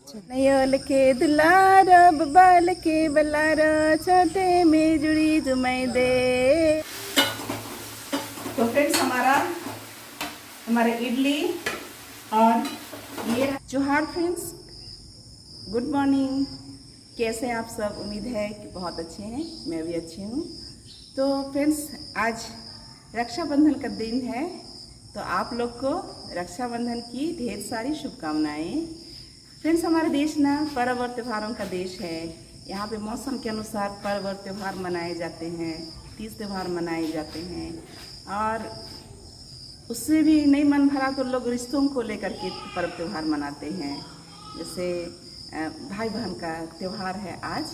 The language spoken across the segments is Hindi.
नयल के दुलारो बबाल के बलारो छोटे में जुड़ी जुमाई दे। तो फ्रेंड्स हमारे इडली और ये जोहार फ्रेंड्स, गुड मॉर्निंग। कैसे हैं आप सब? उम्मीद है कि बहुत अच्छे हैं, मैं भी अच्छी हूँ। तो फ्रेंड्स आज रक्षाबंधन का दिन है, तो आप लोग को रक्षाबंधन की ढेर सारी शुभकामनाएं। फ्रेंड्स हमारा देश ना पर्व और त्योहारों का देश है। यहाँ पे मौसम के अनुसार पर्व और त्यौहार मनाए जाते हैं, तीज त्यौहार मनाए जाते हैं, और उससे भी नहीं मन भरा तो लोग रिश्तों को लेकर के पर्व त्यौहार मनाते हैं। जैसे भाई बहन का त्यौहार है आज।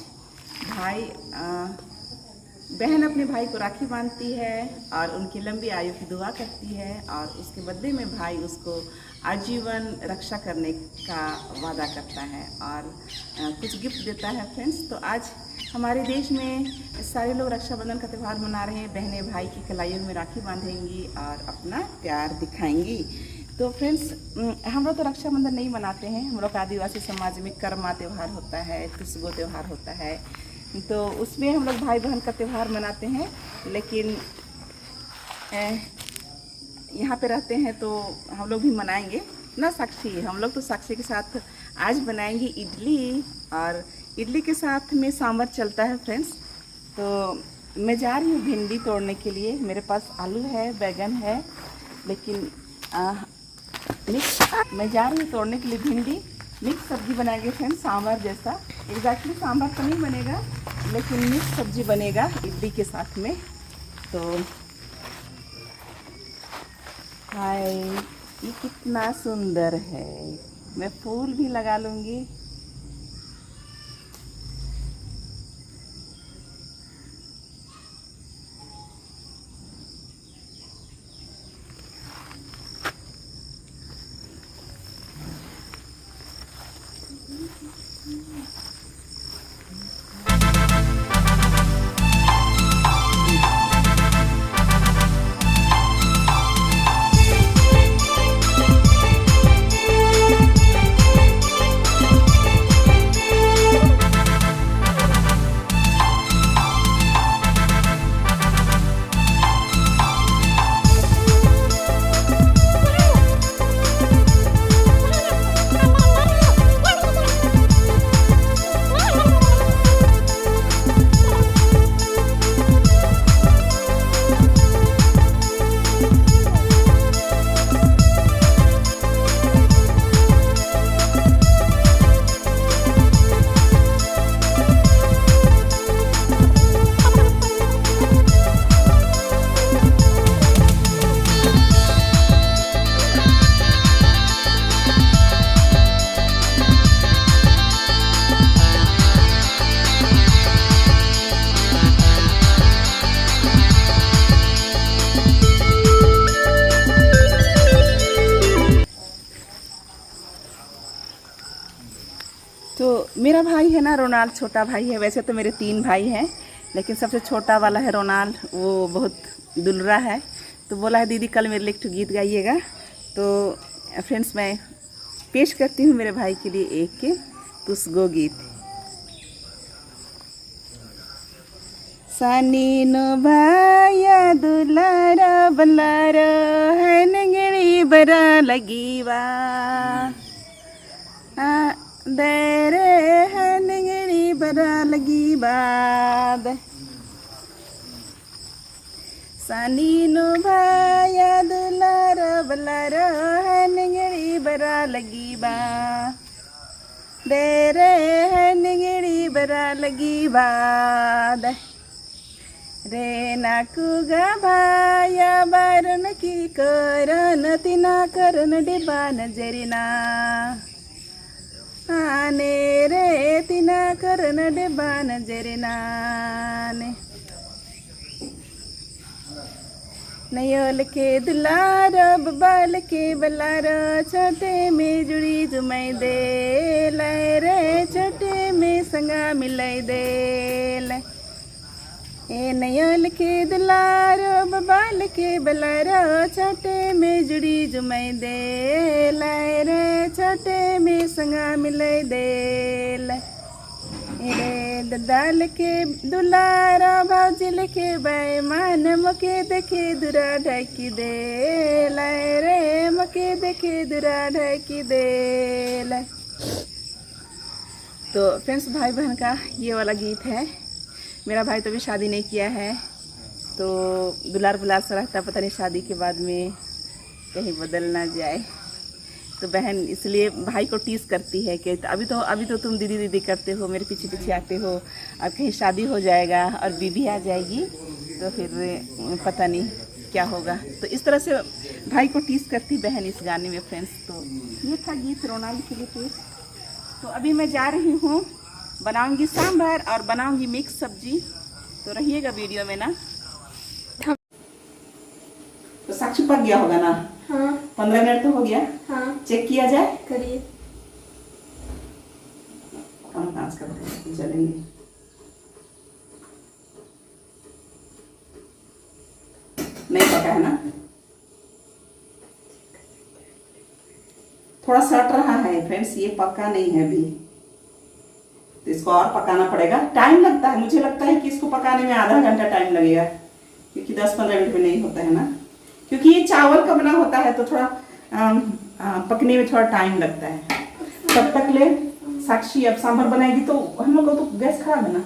बहन अपने भाई को राखी बांधती है और उनकी लंबी आयु की दुआ करती है, और उसके बदले में भाई उसको आजीवन रक्षा करने का वादा करता है और कुछ गिफ्ट देता है। फ्रेंड्स तो आज हमारे देश में सारे लोग रक्षाबंधन का त्यौहार मना रहे हैं। बहनें भाई की कलाइयों में राखी बांधेंगी और अपना प्यार दिखाएंगी। तो फ्रेंड्स हम लोग तो रक्षाबंधन नहीं मनाते हैं। हम लोग का आदिवासी समाज में कर्मा त्यौहार होता है, तुसगो त्यौहार होता है, तो उसमें हम लोग भाई बहन का त्यौहार मनाते हैं। लेकिन यहाँ पे रहते हैं तो हम लोग भी मनाएंगे ना साक्षी। हम लोग तो साक्षी के साथ आज बनाएंगे इडली, और इडली के साथ में सांभर चलता है। फ्रेंड्स तो मैं जा रही हूँ भिंडी तोड़ने के लिए। मेरे पास आलू है, बैगन है, लेकिन मैं जा रही हूँ तोड़ने के लिए भिंडी। मिक्स सब्जी बनाएंगे फ्रेंड्स, सांभर जैसा। एग्जैक्टली सांभर तो नहीं बनेगा, लेकिन मिक्स सब्जी बनेगा इडली के साथ में। तो हाय, ये कितना सुंदर है। मैं फूल भी लगा लूँगी। तो मेरा भाई है ना रोनाल्ड, छोटा भाई है। वैसे तो मेरे 3 भाई हैं, लेकिन सबसे छोटा वाला है रोनाल्ड, वो बहुत दुलरा है। तो बोला है दीदी कल मेरे लिए एक गीत गाइएगा। तो फ्रेंड्स मैं पेश करती हूँ मेरे भाई के लिए एक तुसगो गीत। सानी नो भाया दुलारा बलारा है नगरी बरा लगीवा देरे है निगड़ी बरा लगी बाद। सानी नो भाया दुलारा बलारा है निगड़ी बरा लगी बा देरे है निगड़ी बरा लगी बाद। रे नाकुगा भाया बारन की करन तिना करन डिबा नजरिना आने रे तिना करन डिबा नजरिनाने। नयल के दुलारो बबाल के बलारो छोटे में जुड़ी जुमाई दे रे छोटे में संगा मिलाई दे। ए नयल के दुलारो बबाल के बलारो छोटे में जुड़ी जुमई दे लाए रे छोटे में संगा मिले दे रे ददाल के दुलारा भाजिल के बैमान मके देखे दुरा ढकी दे लाए रे मके देखे दुरा ढकी दे लाए। तो फ्रेंड्स भाई बहन का ये वाला गीत है। मेरा भाई तो अभी शादी नहीं किया है, तो दुलार बुलार सा रहता, पता नहीं शादी के बाद में कहीं बदल ना जाए। तो बहन इसलिए भाई को टीस करती है कि अभी तो तुम दीदी दीदी करते हो, मेरे पीछे पीछे आते हो, और कहीं शादी हो जाएगा और बीबी आ जाएगी तो फिर पता नहीं क्या होगा। तो इस तरह से भाई को टीस करती बहन इस गाने में फ्रेंड्स। तो ये था गीत रोनाली के लिए टीस। तो अभी मैं जा रही हूँ, बनाऊंगी सांभर और बनाऊंगी मिक्स सब्जी, तो रहिएगा वीडियो में ना। तो साक्षी पक गया होगा ना? हाँ। 15 मिनट तो हो गया। हाँ। चेक किया जाए? करिए। कम डांस करते हैं, चलेंगे। नहीं पका है ना? थोड़ा सट रहा है फ्रेंड्स, ये पक्का नहीं है अभी, तो इसको और पकाना पड़ेगा। टाइम लगता है, मुझे लगता है कि इसको पकाने में आधा घंटा टाइम लगेगा, क्योंकि 10-15 मिनट में नहीं होता है ना, क्योंकि ये चावल का बना होता है तो थोड़ा पकने में थोड़ा टाइम लगता है। तब तक ले साक्षी अब सांभर बनाएगी, तो हम लोग को तो गैस खराब है ना,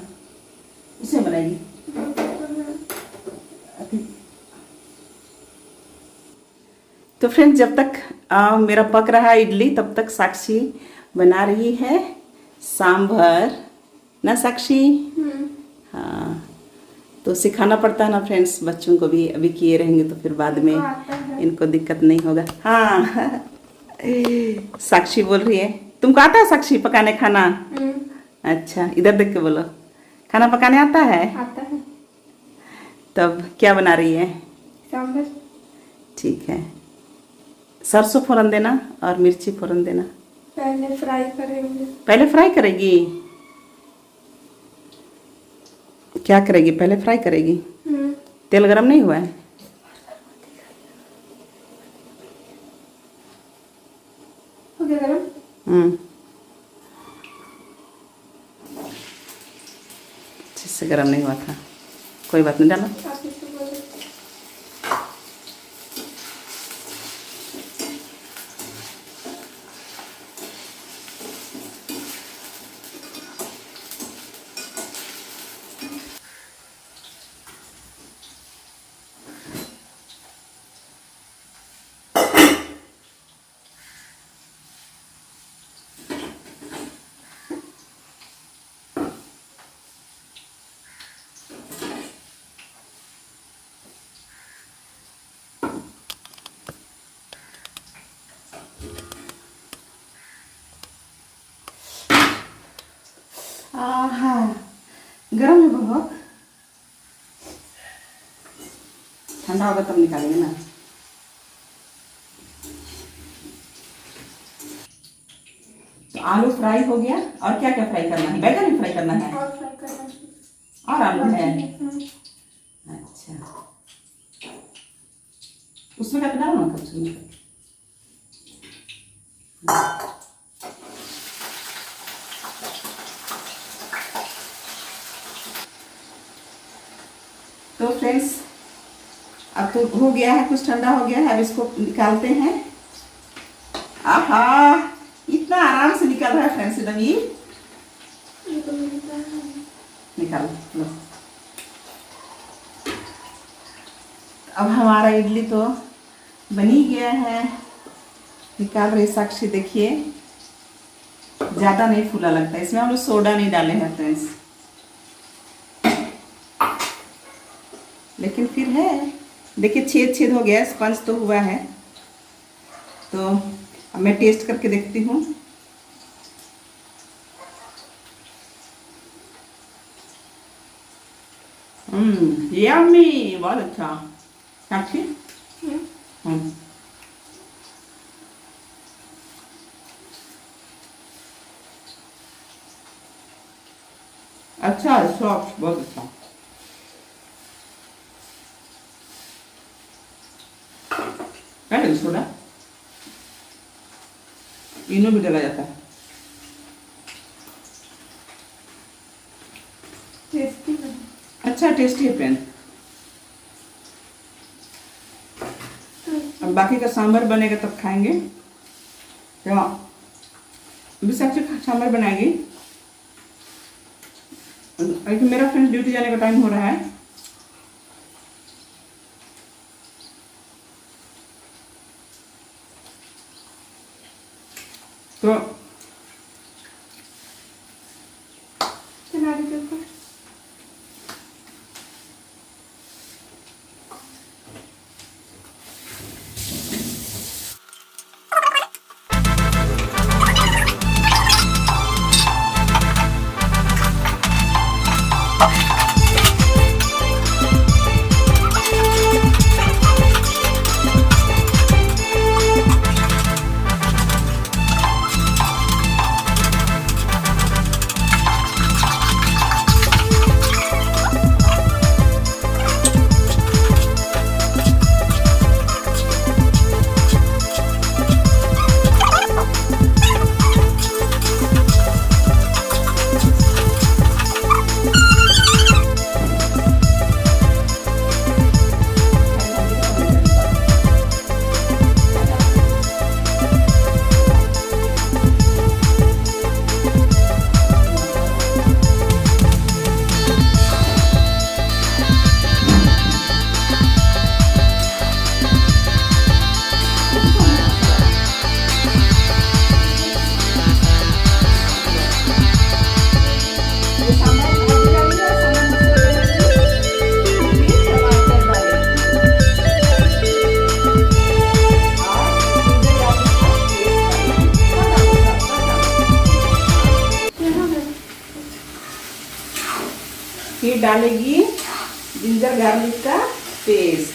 इसे बनाएगी। तो फ्रेंड्स जब तक मेरा पक रहा है इडली, तब तक साक्षी बना रही है सांभर ना साक्षी? हाँ, तो सिखाना पड़ता है ना फ्रेंड्स बच्चों को भी, अभी किए रहेंगे तो फिर बाद में इनको दिक्कत नहीं होगा। हाँ साक्षी बोल रही है, तुमको आता है साक्षी पकाने खाना? अच्छा, इधर देख के बोलो, खाना पकाने आता है? आता है। तब क्या बना रही है? सांभर। ठीक है, सरसों फोरन देना और मिर्ची फोरन देना। पहले फ्राई करेंगे। पहले फ्राई करेगी? क्या करेगी? पहले फ्राई करेगी? तेल गरम नहीं हुआ है? हो गया गरम? अच्छे से गरम नहीं हुआ था, कोई बात नहीं, डालो। गरम है बहुत, ठंडा होगा तब निकालेंगे ना। तो आलू फ्राई हो गया, और क्या क्या फ्राई करना है? बैगन भी फ्राई करना है और फ्राई करना है, और आलू है। अच्छा, उसमें क्या डालना कब सुन? तो फ्रेंड्स अब तो हो गया है, कुछ ठंडा हो गया है, अब इसको निकालते हैं। आहा, इतना आराम से निकल रहा है फ्रेंड्स, एकदम ये निकाल लो। अब हमारा इडली तो बन ही गया है, निकाल रही साक्षी। देखिए ज्यादा नहीं फूला लगता है, इसमें हम लोग सोडा नहीं डाले हैं फ्रेंड्स, लेकिन फिर है, देखिए छेद छेद हो गया, स्पंज तो हुआ है। तो अब मैं टेस्ट करके देखती हूँ। यम्मी, बहुत अच्छा। साक्षी अच्छा, सॉफ्ट, बहुत अच्छा। डालेंगे सोडा, इनो भी डाला जाता है। टेस्टी बना। अच्छा टेस्टी है फ्रेंड। अब बाकी का सांभर बनेगा तब खाएंगे। क्या विशाखी सांभर बनाएगी। अभी मेरा फ्रेंड ड्यूटी जाने का टाइम हो रहा है। तो किनारे के ऊपर फिर डालेगी जिंजर गार्लिक का पेस्ट।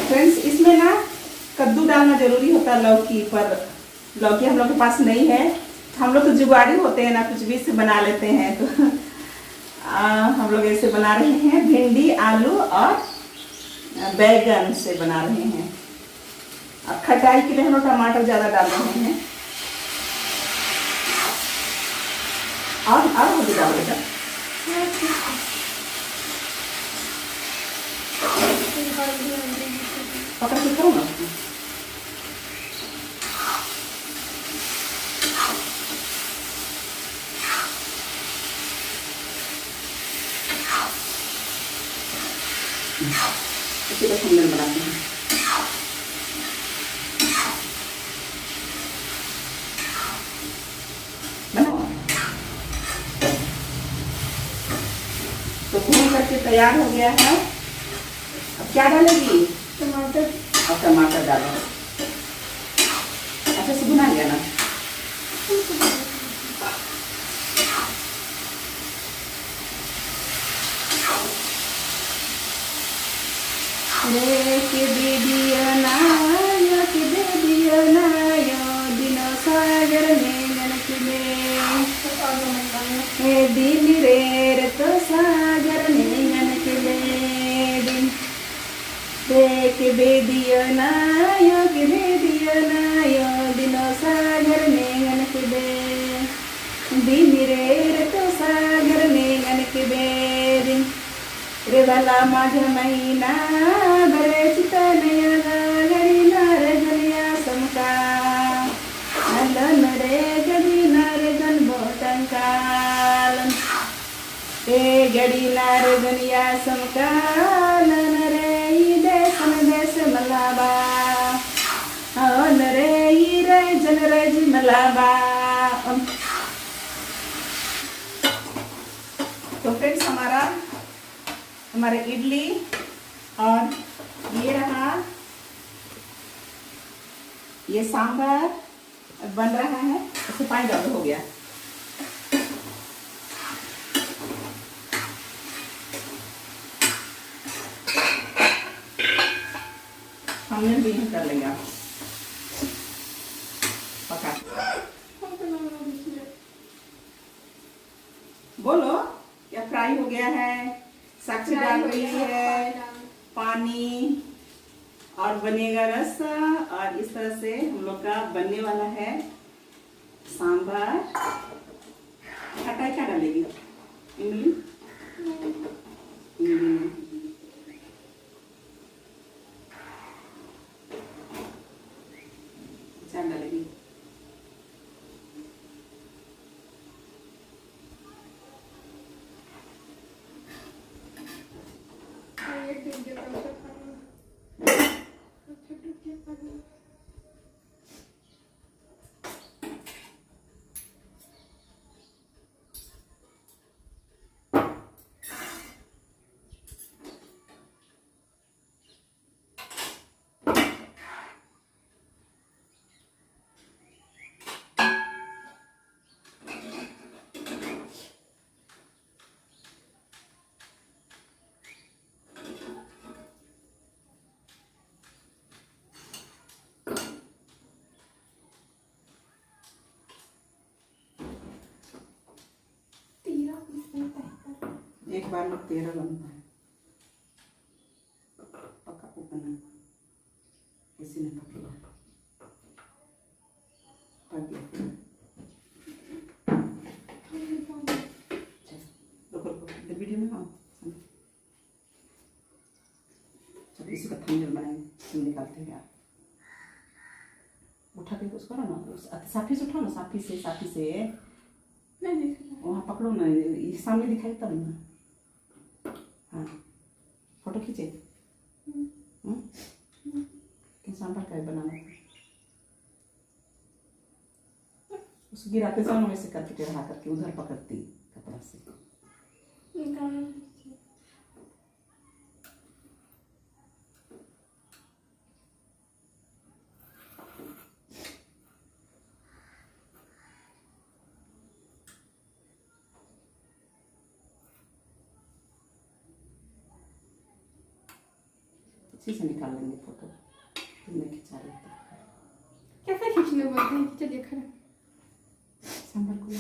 फ्रेंड्स इसमें ना कद्दू डालना जरूरी होता है लौकी पर, लौकी हम लोग के पास नहीं है। हम लोग तो जुगाड़ी होते हैं ना, कुछ भी से बना लेते हैं। तो हम लोग ऐसे बना रहे हैं, भिंडी आलू और बैगन से बना रहे हैं। अब खटाई के लिए हम लोग टमाटर ज़्यादा डाल रहे हैं। और हल्दी डाल देगा। पकड़ के करो ना उसको। इसी को सुंदर बनाते हैं। बनाओ तो भून करके तैयार हो गया है। अब क्या डालेगी? टमाटर। अब टमाटर डालो। अच्छे से भुना लिया ना। रे के बेबिया नायो के बेबिया नायो दिनो सागर में गनक में हे दिल रे तो सागर में गनक में दिन देख बेबिया नायो के बेबिया नायो दिनो सागर में गनक में दिल रे तो सागर में गनक में दिन रे वाला माझ महीना बरे चितनया गरी नार जलिया समका नलन रे गड़ी नार गन बोटंकाल ए गड़ी नार गनिया समकाल रे ई देश मलाबा अन रे ई रे जन रे जी मलाबा। तो फ्रेंड्स हमारे इडली और ये रहा, ये सांभर बन रहा है। इससे पानी डाल हो गया। हमने भी कर लेंगे आप पका। बोलो क्या फ्राई हो गया है। साक्षी डाल रही है पानी। और बनेगा रस। और इस तरह से हम लोग का बनने वाला है सांभर। खटाई क्या डालेगी इमली? इमली क्या डालेगी? एक बार में 13 बनता है। पका पका ना किसी ने पकड़ा पक गया। चलो वीडियो में हाँ चलो इसी का थंबनेल बनाएंगे। तुम निकालते हैं यार, उठा के उसको ना उस साफी से उठाओ ना, साफी से वहाँ पकड़ो ना, ये सामने दिखाई तब ना। हाँ फोटो खींचे। सांभर का बनाना उस गिराते समय वैसे करके टेढ़ा करके उधर पकड़ती कपड़ा से। अच्छे से निकाल लेंगे फोटो। तुमने खिंचा लेते कैसे खींचने बोलते हैं? चलिए खड़ा सांभर को,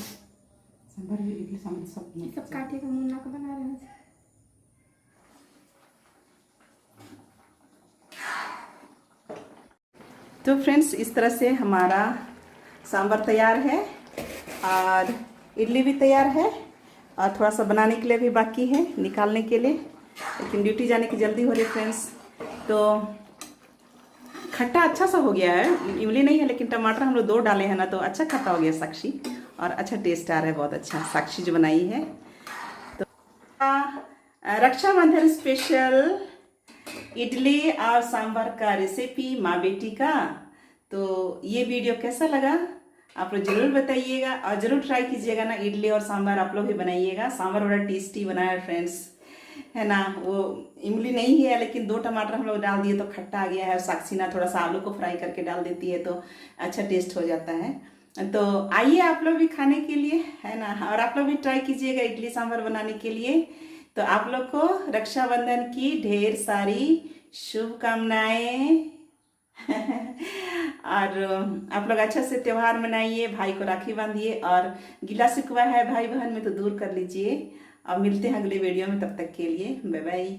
सांभर भी इडली सांभर सब काटे का मुन्ना का बना रहे हैं। तो फ्रेंड्स इस तरह से हमारा सांभर तैयार है और इडली भी तैयार है और थोड़ा सा बनाने के लिए भी बाकी है, निकालने के लिए, लेकिन ड्यूटी जाने की जल्दी हो रही है फ्रेंड्स। तो खट्टा अच्छा सा हो गया है, इमली नहीं है लेकिन टमाटर हम लोग 2 डाले हैं ना, तो अच्छा खट्टा हो गया साक्षी, और अच्छा टेस्ट आ रहा है, बहुत अच्छा साक्षी जो बनाई है। तो रक्षाबंधन स्पेशल इडली और सांभर का रेसिपी माँ बेटी का। तो ये वीडियो कैसा लगा आप लोग जरूर बताइएगा और जरूर ट्राई कीजिएगा ना, इडली और सांभर आप लोग भी बनाइएगा। सांभर बड़ा टेस्टी बना है फ्रेंड्स, है ना। वो इमली नहीं है लेकिन 2 टमाटर हम लोग डाल दिए तो खट्टा आ गया है। साक्षी ना थोड़ा सा आलू को फ्राई करके डाल देती है तो अच्छा टेस्ट हो जाता है। तो आइए आप लोग भी खाने के लिए, है ना, और आप लोग भी ट्राई कीजिएगा इडली सांभर बनाने के लिए। तो आप लोग को रक्षाबंधन की ढेर सारी शुभकामनाएं और आप लोग अच्छा से त्यौहार मनाइए, भाई को राखी बांधिए और गिला शिकवा है भाई बहन में तो दूर कर लीजिए। अब मिलते हैं अगले वीडियो में, तब तक के लिए बाय बाय।